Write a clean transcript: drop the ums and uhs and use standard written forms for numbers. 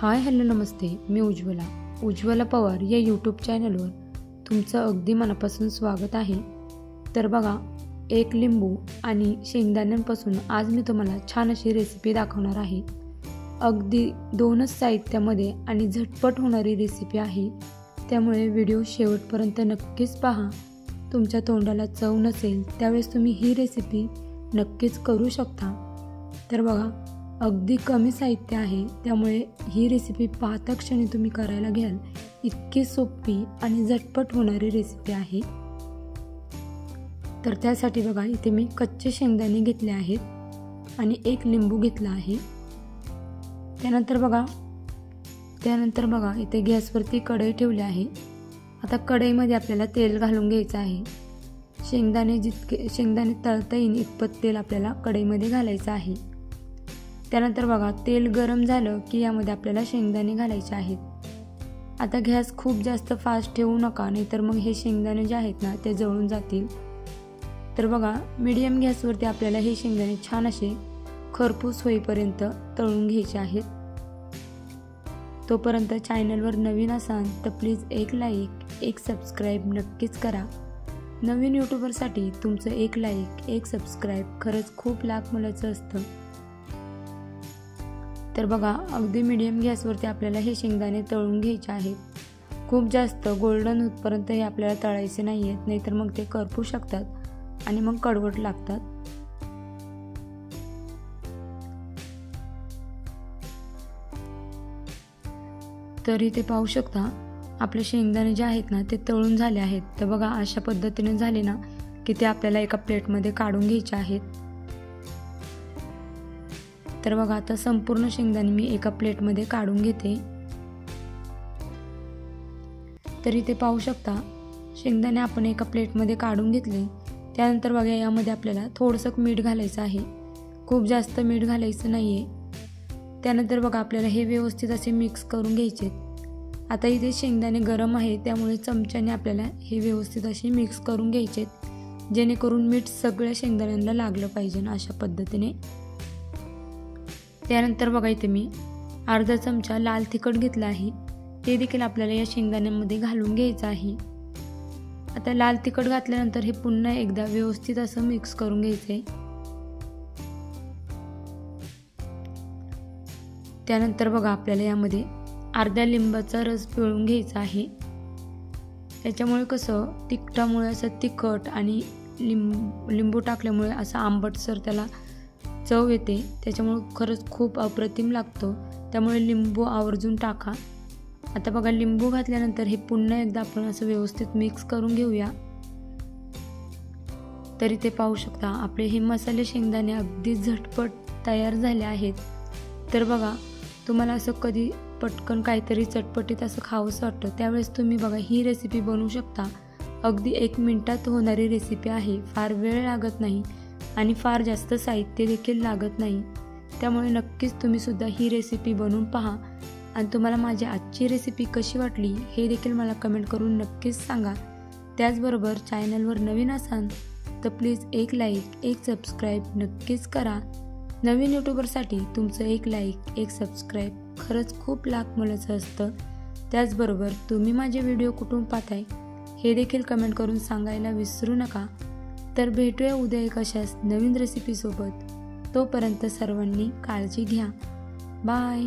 Hi hello नमस्ते, मी उज्ज्वला पवार या YouTube चॅनलवर तुमचं अगदी मनापासून स्वागत आहे। तर बघा, एक लिंबू आणि शेंगदाण्यांपासून आज मी तुम्हाला छान अशी रेसिपी दाखवणार आहे। अगदी 2च साहित्यामध्ये आणि झटपट होणारी रेसिपी आहे, त्यामुळे व्हिडिओ शेवटपर्यंत नक्कीच पहा। तुमच्या तोंडाला चव नसेल त्यावेळेस तुम्ही ही रेसिपी नक्कीच करू शकता। तर बघा, अगदी कमी साहित्य आहे, त्यामुळे ही रेसिपी पाहता क्षणी तुम्ही करायला घ्याल इतकी सोपी आणि झटपट होणारी रेसिपी आहे। तर त्यासाठी बघा, इथे मी कच्चे शेंगदाणे घेतले आहेत आणि एक लिंबू घेतला आहे। त्यानंतर बघा इथे गॅसवरती कढई ठेवली आहे। आता कढईमध्ये आपल्याला तेल घालून घ्यायचं आहे। शेंगदाणे तळता येईल इतपत तेल आपल्याला कढईमध्ये घालायचं आहे। त्यानंतर बघा, तेल गरम झालं की यामध्ये आपल्याला शेंगदाणे घालायचे आहेत। आता गॅस खूप जास्त फास्ट ठेवू नका, नाहीतर मग हे शेंगदाणे जे आहेत ना ते जळून जातील। तर बघा, मीडियम गॅसवरती आपल्याला हे शेंगदाणे छान असे खरपूस होईपर्यंत तळून घ्यायचे आहेत। तोपर्यंत चॅनलवर नवीन असाल तर प्लीज एक लाईक एक सबस्क्राईब नक्कीच करा। नवीन यूट्यूबरसाठी तुमचं एक लाईक एक सबस्क्राईब खरंच खूप लाख मोलाचं असतं। तर बघा, अगदी मीडियम गॅसवरती आपल्याला हे शेंगदाणे तळून घ्यायचे आहेत। खूप जास्त गोल्डन होतपर्यंत हे आपल्याला तळायचे नाही आहेत, नाहीतर मग ते करपू शकतात आणि मग कडवट लागतात। तर इथे पाहू शकता, आपले शेंगदाणे जे आहेत ना ते तळून झाले आहेत। तर बघा, अशा पद्धतीने झाले ना की ते आपल्याला एका प्लेटमध्ये काढून घ्यायचे आहेत। तर बघा, आता संपूर्ण शेंगदाणे मी एका प्लेटमध्ये काढून घेते। तर इथे पाहू शकता, शेंगदाणे आपण एका प्लेटमध्ये काढून घेतले। त्यानंतर बघा, यामध्ये आपल्याला थोडंसं मीठ घालायचं आहे, खूप जास्त मीठ घालायचं नाहीये। त्यानंतर बघा, आपल्याला हे व्यवस्थित असे मिक्स करून घ्यायचे। आता इथे शेंगदाणे गरम आहे, त्यामुळे चमच्याने आपल्याला हे व्यवस्थित असे मिक्स करून घ्यायचे, जेणेकरून मीठ सगळ्या शेंगदाण्यांना लागलं पाहिजे अशा पद्धतीने। त्यानंतर बघा, इथे मी अर्धा चमचा लाल तिखट घेतला आहे, ते देखील आपल्याला या शेंगदाण्यांमध्ये घालून घ्यायचं आहे। आता लाल तिखट घातल्यानंतर हे पुन्हा एकदा व्यवस्थित असं मिक्स करून घ्यायचंय। त्यानंतर बघा, आपल्याला यामध्ये अर्ध्या लिंबाचा रस पिळून घ्यायचा आहे। त्याच्यामुळे कसं, तिखटामुळे असं तिखट आणि लिंबू टाकल्यामुळे असं आंबटसर त्याला चव येते, त्याच्यामुळे खरंच खूप अप्रतिम लागतो। त्यामुळे लिंबू आवर्जून टाका। आता बघा, लिंबू घातल्यानंतर हे पुन्हा एकदा आपण असं व्यवस्थित मिक्स करून घेऊया। तरी ते पाहू शकता, आपले हे मसाले शेंगदाणे अगदी झटपट तयार झाले आहेत। तर बघा, तुम्हाला असं कधी पटकन काहीतरी चटपटीत असं खावंसं वाटतं, त्यावेळेस तुम्ही बघा ही रेसिपी बनवू शकता। अगदी 1 मिनिटात होणारी रेसिपी आहे, फार वेळ लागत नाही आणि फार जास्त साहित्य देखील लागत नाही। त्यामुळे नक्कीच तुम्ही सुद्धा ही रेसिपी बनवून पहा आणि तुम्हाला माझी आजची रेसिपी कशी वाटली हे देखील मला कमेंट करून नक्कीच सांगा। त्याचबरोबर चॅनलवर नवीन असाल तर प्लीज एक लाईक एक सबस्क्राईब नक्कीच करा। नवीन यूट्यूबरसाठी तुमचं एक लाईक एक सबस्क्राईब खरंच खूप लाख मोलाचं असतं। त्याचबरोबर तुम्ही माझे व्हिडिओ कुठून पाहताय हे देखील कमेंट करून सांगायला विसरू नका। तर भेटूया उद्या एक अशाच नवीन रेसिपीसोबत। तोपर्यंत सर्वांनी काळजी घ्या। बाय।